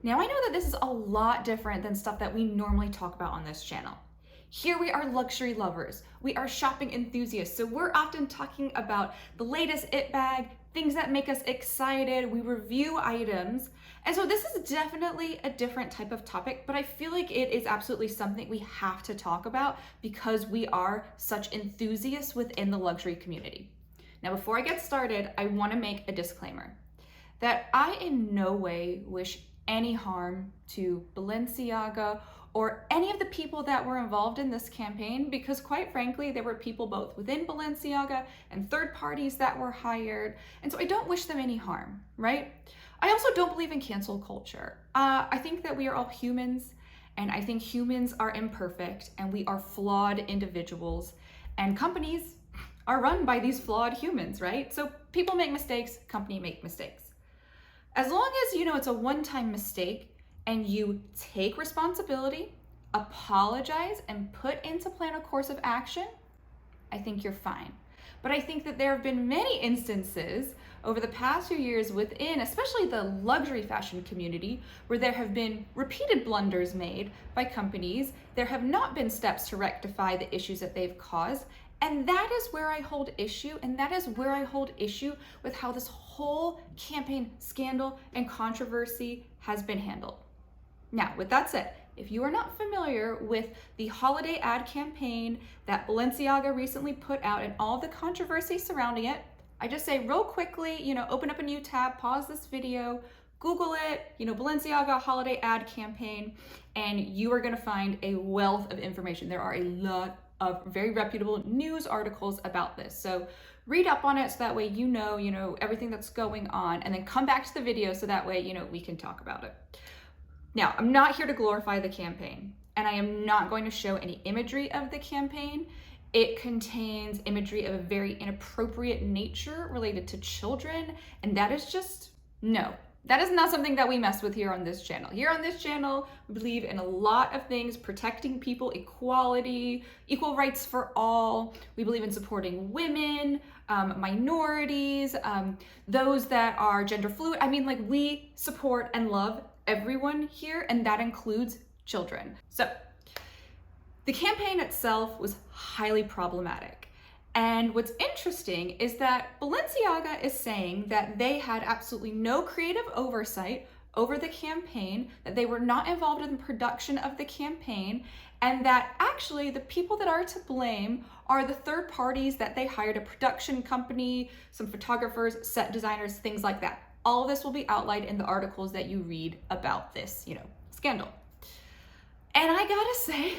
Now I know that this is a lot different than stuff that we normally talk about on this channel. Here we are luxury lovers, we are shopping enthusiasts, so we're often talking about the latest it bag, things that make us excited, we review items, and so this is definitely a different type of topic, but I feel like it is absolutely something we have to talk about because we are such enthusiasts within the luxury community. Now before I get started, I want to make a disclaimer that I in no way wish any harm to Balenciaga or any of the people that were involved in this campaign, because quite frankly, there were people both within Balenciaga and third parties that were hired. And so I don't wish them any harm, right? I also don't believe in cancel culture. I think that we are all humans, and I think humans are imperfect and we are flawed individuals, and companies are run by these flawed humans, right? So people make mistakes, company make mistakes. As long as you know it's a one-time mistake and you take responsibility, apologize, and put into plan a course of action, I think you're fine. But I think that there have been many instances over the past few years within, especially the luxury fashion community, where there have been repeated blunders made by companies. There have not been steps to rectify the issues that they've caused. And that is where I hold issue, and that is where I hold issue with how this whole campaign scandal and controversy has been handled. Now, with that said, if you are not familiar with the holiday ad campaign that Balenciaga recently put out and all the controversy surrounding it, I just say real quickly, open up a new tab, pause this video, Google it, Balenciaga holiday ad campaign, and you are gonna find a wealth of information. There are a lot of very reputable news articles about this. So read up on it so that way you know everything that's going on, and then come back to the video so that way, we can talk about it. Now, I'm not here to glorify the campaign, and I am not going to show any imagery of the campaign. It contains imagery of a very inappropriate nature related to children, and that is just, no. That is not something that we mess with here on this channel. Here on this channel, we believe in a lot of things: protecting people, equality, equal rights for all. We believe in supporting women, minorities, those that are gender fluid. We support and love everyone here, and that includes children. So the campaign itself was highly problematic. And what's interesting is that Balenciaga is saying that they had absolutely no creative oversight over the campaign, that they were not involved in the production of the campaign, and that actually the people that are to blame are the third parties that they hired, a production company, some photographers, set designers, things like that. All of this will be outlined in the articles that you read about this, scandal. And I gotta say,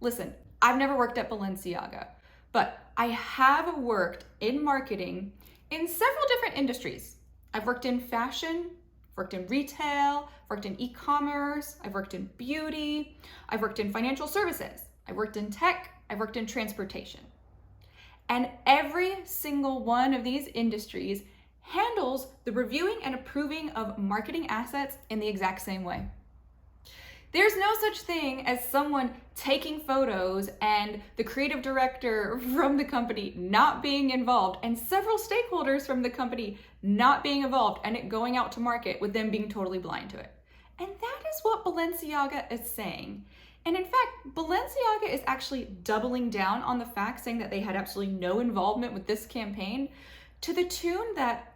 listen, I've never worked at Balenciaga, but I have worked in marketing in several different industries. I've worked in fashion, worked in retail, worked in e-commerce, I've worked in beauty, I've worked in financial services, I've worked in tech, I've worked in transportation. And every single one of these industries handles the reviewing and approving of marketing assets in the exact same way. There's no such thing as someone taking photos and the creative director from the company not being involved, and several stakeholders from the company not being involved, and it going out to market with them being totally blind to it. And that is what Balenciaga is saying. And in fact, Balenciaga is actually doubling down on the fact, saying that they had absolutely no involvement with this campaign, to the tune that,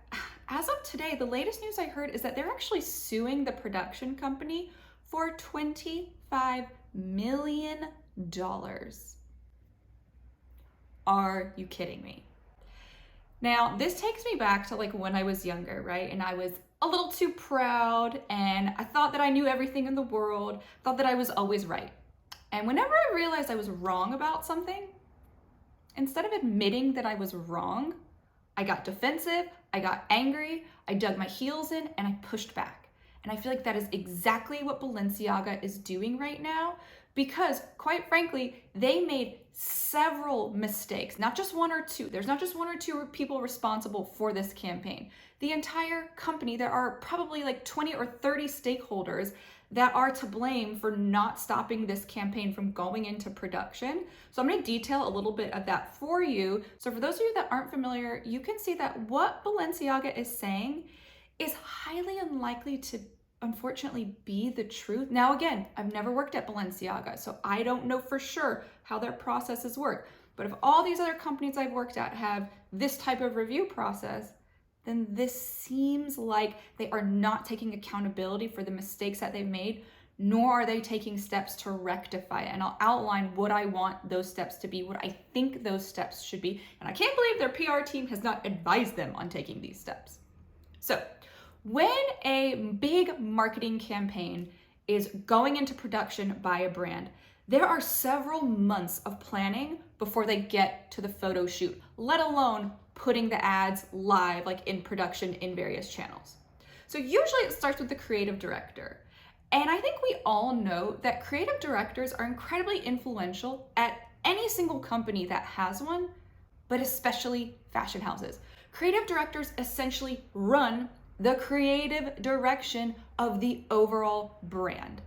as of today, the latest news I heard is that they're actually suing the production company for $25 million. Are you kidding me? Now, this takes me back to when I was younger, right? And I was a little too proud, and I thought that I knew everything in the world, thought that I was always right. And whenever I realized I was wrong about something, instead of admitting that I was wrong, I got defensive, I got angry, I dug my heels in, and I pushed back. And I feel like that is exactly what Balenciaga is doing right now, because quite frankly, they made several mistakes, not just one or two. There's not just one or two people responsible for this campaign. The entire company, there are probably 20 or 30 stakeholders that are to blame for not stopping this campaign from going into production. So I'm going to detail a little bit of that for you. So for those of you that aren't familiar, you can see that what Balenciaga is saying is highly unlikely to unfortunately be the truth. Now, again, I've never worked at Balenciaga, so I don't know for sure how their processes work. But if all these other companies I've worked at have this type of review process, then this seems like they are not taking accountability for the mistakes that they've made, nor are they taking steps to rectify it. And I'll outline what I want those steps to be, what I think those steps should be. And I can't believe their PR team has not advised them on taking these steps. So when a big marketing campaign is going into production by a brand, there are several months of planning before they get to the photo shoot, let alone putting the ads live, like in production in various channels. So usually it starts with the creative director. And I think we all know that creative directors are incredibly influential at any single company that has one, but especially fashion houses. Creative directors essentially run the creative direction of the overall brand.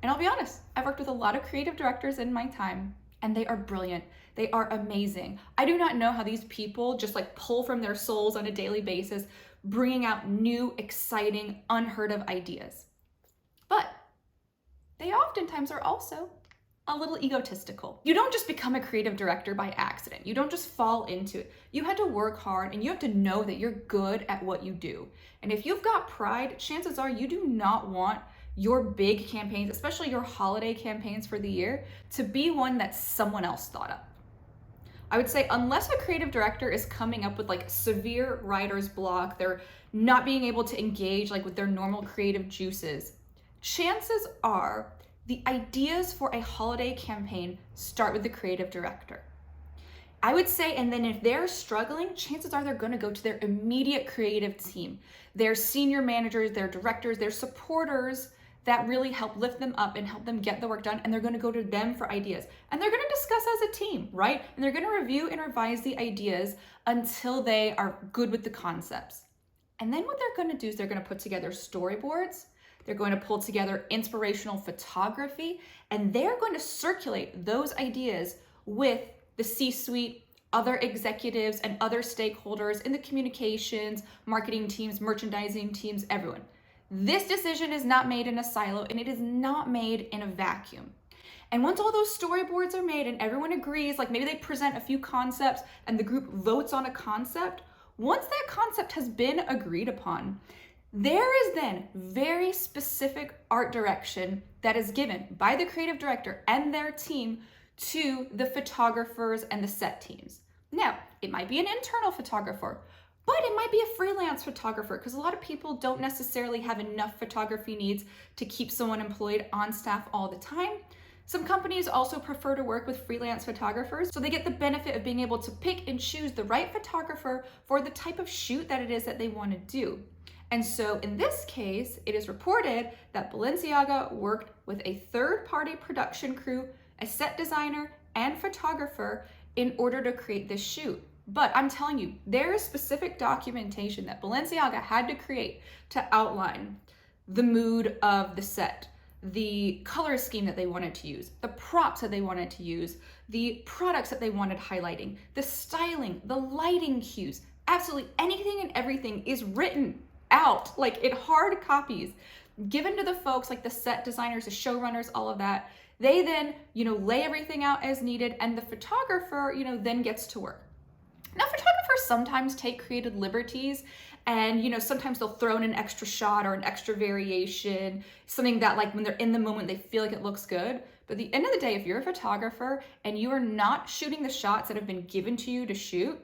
And I'll be honest, I've worked with a lot of creative directors in my time, and they are brilliant. They are amazing. I do not know how these people just like pull from their souls on a daily basis, bringing out new, exciting, unheard of ideas. But they oftentimes are also a little egotistical. You don't just become a creative director by accident. You don't just fall into it. You had to work hard, and you have to know that you're good at what you do. And if you've got pride, chances are you do not want your big campaigns, especially your holiday campaigns for the year, to be one that someone else thought up. I would say unless a creative director is coming up with like severe writer's block, they're not being able to engage like with their normal creative juices, chances are the ideas for a holiday campaign start with the creative director. I would say, and then if they're struggling, chances are they're going to go to their immediate creative team, their senior managers, their directors, their supporters that really help lift them up and help them get the work done. And they're going to go to them for ideas. And they're going to discuss as a team, right? And they're going to review and revise the ideas until they are good with the concepts. And then what they're going to do is they're going to put together storyboards. They're going to pull together inspirational photography, and they're going to circulate those ideas with the C-suite, other executives, and other stakeholders in the communications, marketing teams, merchandising teams, everyone. This decision is not made in a silo, and it is not made in a vacuum. And once all those storyboards are made and everyone agrees, like maybe they present a few concepts and the group votes on a concept, once that concept has been agreed upon, there is then very specific art direction that is given by the creative director and their team to the photographers and the set teams. Now, it might be an internal photographer, but it might be a freelance photographer because a lot of people don't necessarily have enough photography needs to keep someone employed on staff all the time. Some companies also prefer to work with freelance photographers, so they get the benefit of being able to pick and choose the right photographer for the type of shoot that it is that they want to do. And so in this case, it is reported that Balenciaga worked with a third-party production crew, a set designer, and photographer in order to create this shoot. But I'm telling you, there is specific documentation that Balenciaga had to create to outline the mood of the set, the color scheme that they wanted to use, the props that they wanted to use, the products that they wanted highlighting, the styling, the lighting cues, absolutely anything and everything is written out, like in hard copies, given to the folks like the set designers, the showrunners, all of that. They then, lay everything out as needed, and the photographer, then gets to work. Now, photographers sometimes take creative liberties, and sometimes they'll throw in an extra shot or an extra variation, something that like when they're in the moment, they feel like it looks good. But at the end of the day, if you're a photographer and you are not shooting the shots that have been given to you to shoot,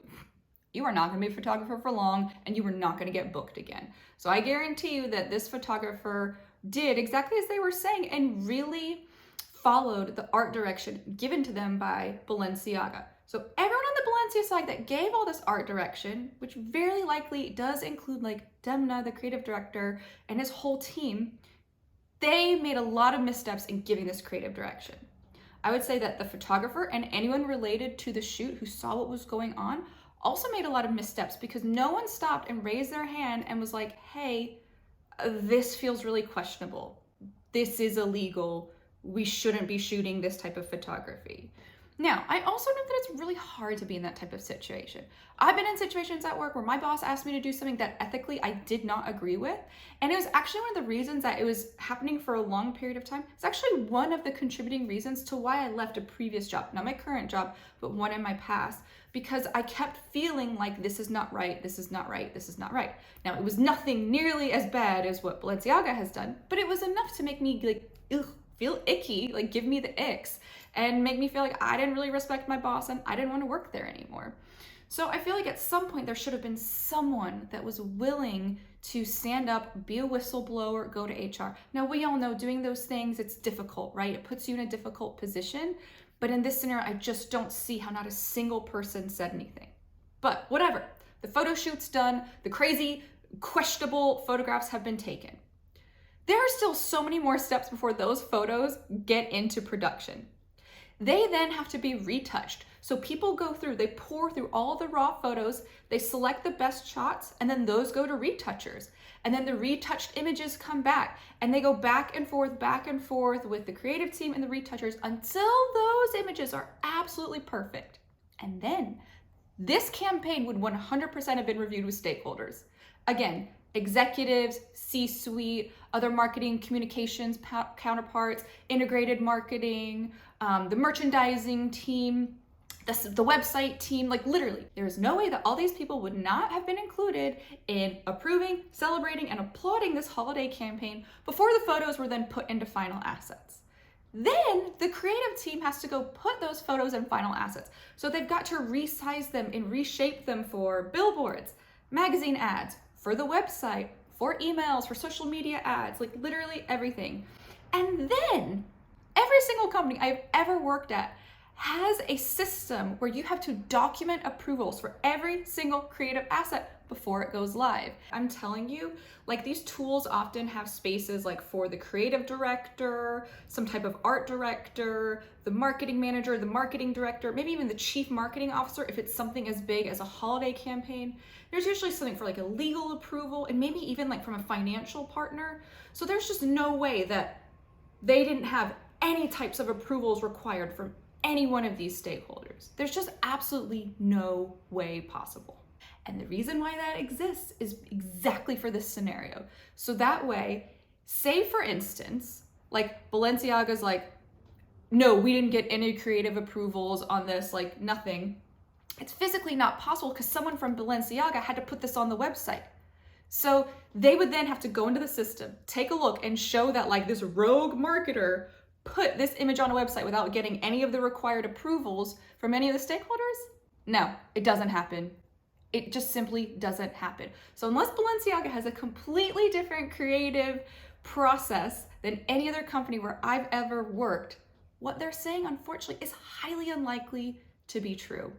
you are not going to be a photographer for long, and you are not going to get booked again. So I guarantee you that this photographer did exactly as they were saying and really followed the art direction given to them by Balenciaga. So everyone on the Balenciaga side that gave all this art direction, which very likely does include like Demna, the creative director, and his whole team, they made a lot of missteps in giving this creative direction. I would say that the photographer and anyone related to the shoot who saw what was going on also made a lot of missteps because no one stopped and raised their hand and was like, hey, this feels really questionable. This is illegal. We shouldn't be shooting this type of photography. Now, I also know that it's really hard to be in that type of situation. I've been in situations at work where my boss asked me to do something that ethically I did not agree with. And it was actually one of the reasons that it was happening for a long period of time. It's actually one of the contributing reasons to why I left a previous job, not my current job, but one in my past, because I kept feeling like this is not right, this is not right, this is not right. Now, it was nothing nearly as bad as what Balenciaga has done, but it was enough to make me like, feel icky, like give me the icks, and make me feel like I didn't really respect my boss and I didn't want to work there anymore. So I feel like at some point there should have been someone that was willing to stand up, be a whistleblower, go to HR. Now, we all know doing those things, it's difficult, right? It puts you in a difficult position. But in this scenario, I just don't see how not a single person said anything. But whatever, the photo shoot's done, the crazy, questionable photographs have been taken. There are still so many more steps before those photos get into production. They then have to be retouched. So people go through, they pour through all the raw photos, they select the best shots, and then those go to retouchers. And then the retouched images come back, and they go back and forth with the creative team and the retouchers until those images are absolutely perfect. And then this campaign would 100% have been reviewed with stakeholders. Again, executives, C-suite, other marketing communications counterparts, integrated marketing, the merchandising team, the website team, like literally, there's no way that all these people would not have been included in approving, celebrating, and applauding this holiday campaign before the photos were then put into final assets. Then the creative team has to go put those photos in final assets. So they've got to resize them and reshape them for billboards, magazine ads, for the website, for emails, for social media ads, like literally everything. And then every single company I've ever worked at has a system where you have to document approvals for every single creative asset before it goes live. I'm telling you, like these tools often have spaces like for the creative director, some type of art director, the marketing manager, the marketing director, maybe even the chief marketing officer if it's something as big as a holiday campaign. There's usually something for like a legal approval and maybe even like from a financial partner. So there's just no way that they didn't have any types of approvals required from any one of these stakeholders. There's just absolutely no way possible. And the reason why that exists is exactly for this scenario. So that way, say for instance, like Balenciaga's like, no, we didn't get any creative approvals on this, like nothing. It's physically not possible because someone from Balenciaga had to put this on the website. So they would then have to go into the system, take a look and show that like this rogue marketer put this image on a website without getting any of the required approvals from any of the stakeholders? No, it doesn't happen. It just simply doesn't happen. So unless Balenciaga has a completely different creative process than any other company where I've ever worked, what they're saying, unfortunately, is highly unlikely to be true.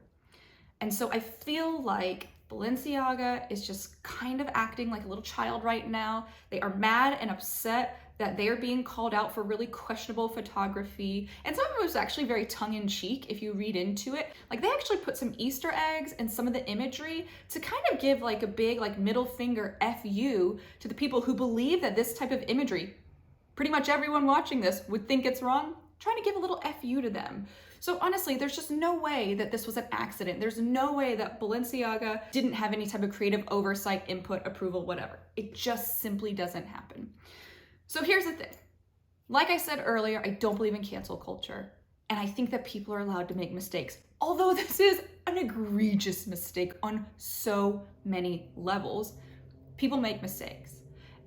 And so I feel like Balenciaga is just kind of acting like a little child right now. They are mad and upset that they are being called out for really questionable photography. And some of it was actually very tongue-in-cheek if you read into it. Like they actually put some Easter eggs in some of the imagery to kind of give like a big like middle finger FU to the people who believe that this type of imagery, pretty much everyone watching this would think it's wrong, trying to give a little FU to them. So honestly, there's just no way that this was an accident. There's no way that Balenciaga didn't have any type of creative oversight, input, approval, whatever. It just simply doesn't happen. So here's the thing. Like I said earlier, I don't believe in cancel culture. And I think that people are allowed to make mistakes. Although this is an egregious mistake on so many levels, people make mistakes.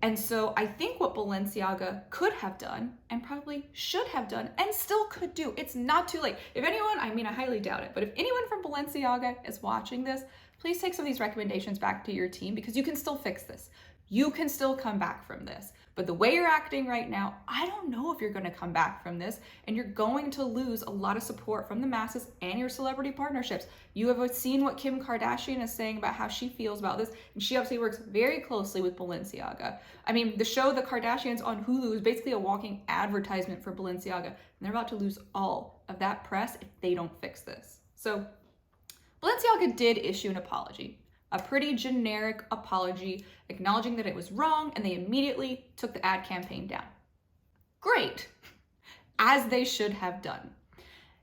And so I think what Balenciaga could have done and probably should have done and still could do, it's not too late. If anyone, I highly doubt it, but if anyone from Balenciaga is watching this, please take some of these recommendations back to your team because you can still fix this. You can still come back from this. But the way you're acting right now, I don't know if you're going to come back from this, and you're going to lose a lot of support from the masses and your celebrity partnerships. You have seen what Kim Kardashian is saying about how she feels about this, and she obviously works very closely with Balenciaga. The show The Kardashians on Hulu is basically a walking advertisement for Balenciaga, and they're about to lose all of that press if they don't fix this. So Balenciaga did issue an apology. A pretty generic apology, acknowledging that it was wrong, and they immediately took the ad campaign down. Great, as they should have done.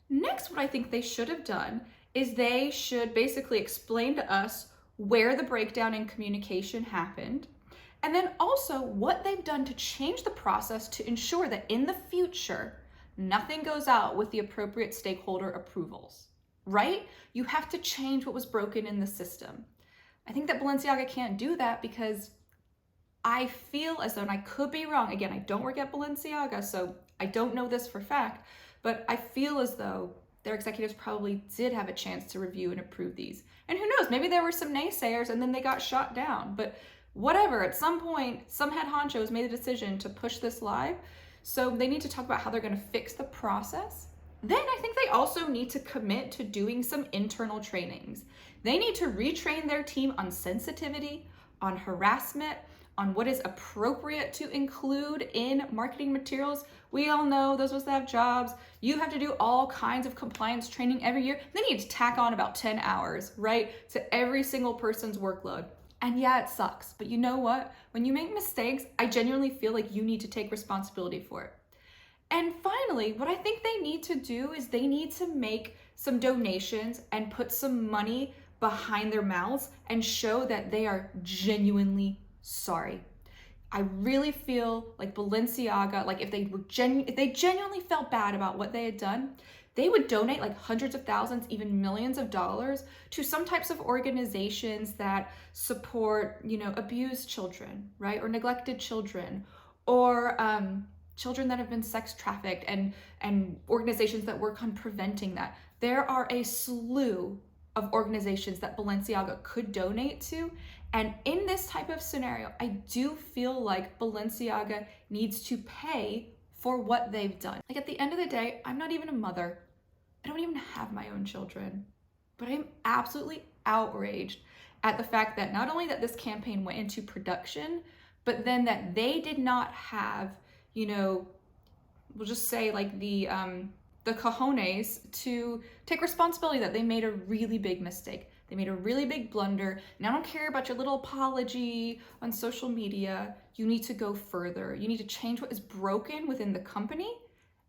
Next, what I think they should have done is they should basically explain to us where the breakdown in communication happened, and then also what they've done to change the process to ensure that in the future, nothing goes out with the appropriate stakeholder approvals, right? You have to change what was broken in the system. I think that Balenciaga can't do that because I feel as though, and I could be wrong, again, I don't work at Balenciaga, so I don't know this for fact, but I feel as though their executives probably did have a chance to review and approve these. And who knows, maybe there were some naysayers and then they got shot down. But whatever, at some point, some head honchos made a decision to push this live. So they need to talk about how they're going to fix the process. Then I think they also need to commit to doing some internal trainings. They need to retrain their team on sensitivity, on harassment, on what is appropriate to include in marketing materials. We all know those of us that have jobs, you have to do all kinds of compliance training every year. They need to tack on about 10 hours, right, to every single person's workload. And yeah, it sucks, but you know what? When you make mistakes, I genuinely feel like you need to take responsibility for it. And finally, what I think they need to do is they need to make some donations and put some money behind their mouths and show that they are genuinely sorry. I really feel like Balenciaga, like if they genuinely felt bad about what they had done, they would donate like hundreds of thousands, even millions of dollars to some types of organizations that support, abused children, right? Or neglected children, or children that have been sex trafficked, and organizations that work on preventing that. There are a slew of organizations that Balenciaga could donate to. And in this type of scenario, I do feel like Balenciaga needs to pay for what they've done. Like at the end of the day, I'm not even a mother. I don't even have my own children, but I'm absolutely outraged at the fact that not only that this campaign went into production, but then that they did not have, we'll just say like the cojones to take responsibility that they made a really big mistake. They made a really big blunder. And I don't care about your little apology on social media. You need to go further. You need to change what is broken within the company,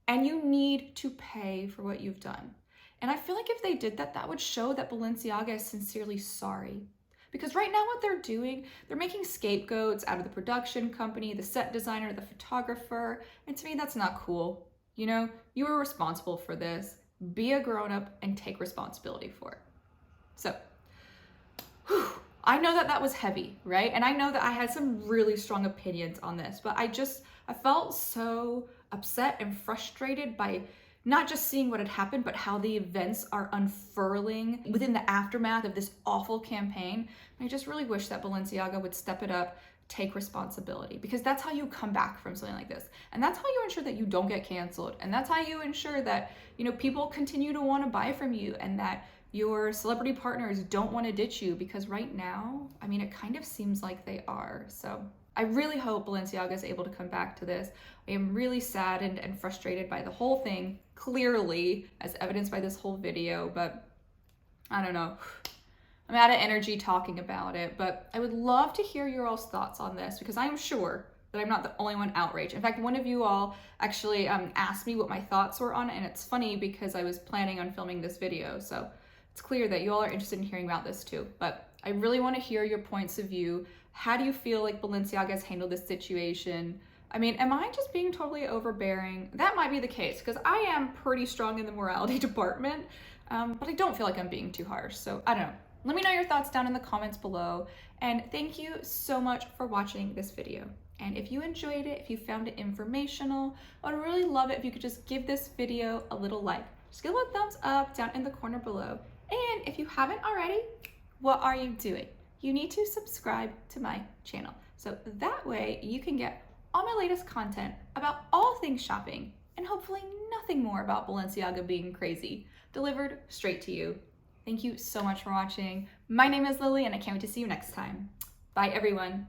and you need to pay for what you've done. And I feel like if they did that, that would show that Balenciaga is sincerely sorry. Because right now what they're doing, they're making scapegoats out of the production company, the set designer, the photographer. And to me, that's not cool. You were responsible for this. Be a grown-up and take responsibility for it. So, I know that was heavy, right? And I know that I had some really strong opinions on this, but I felt so upset and frustrated by not just seeing what had happened, but how the events are unfurling within the aftermath of this awful campaign. And I just really wish that Balenciaga would step it up, take responsibility, because that's how you come back from something like this. And that's how you ensure that you don't get canceled. And that's how you ensure that, people continue to want to buy from you, and that your celebrity partners don't want to ditch you, because right now, it kind of seems like they are. So I really hope Balenciaga is able to come back to this. I am really saddened and frustrated by the whole thing, clearly, as evidenced by this whole video, but I don't know. I'm out of energy talking about it, but I would love to hear your all's thoughts on this, because I'm sure that I'm not the only one outraged. In fact, one of you all actually asked me what my thoughts were on it, and it's funny because I was planning on filming this video, so it's clear that you all are interested in hearing about this too. But I really want to hear your points of view. How do you feel like Balenciaga has handled this situation? Am I just being totally overbearing? That might be the case, because I am pretty strong in the morality department, but I don't feel like I'm being too harsh. So I don't know. Let me know your thoughts down in the comments below. And thank you so much for watching this video. And if you enjoyed it, if you found it informational, I would really love it if you could just give this video a little like. Just give it a thumbs up down in the corner below. And if you haven't already, what are you doing? You need to subscribe to my channel. So that way you can get all my latest content about all things shopping, and hopefully nothing more about Balenciaga being crazy, delivered straight to you. Thank you so much for watching. My name is Lily, and I can't wait to see you next time. Bye, everyone.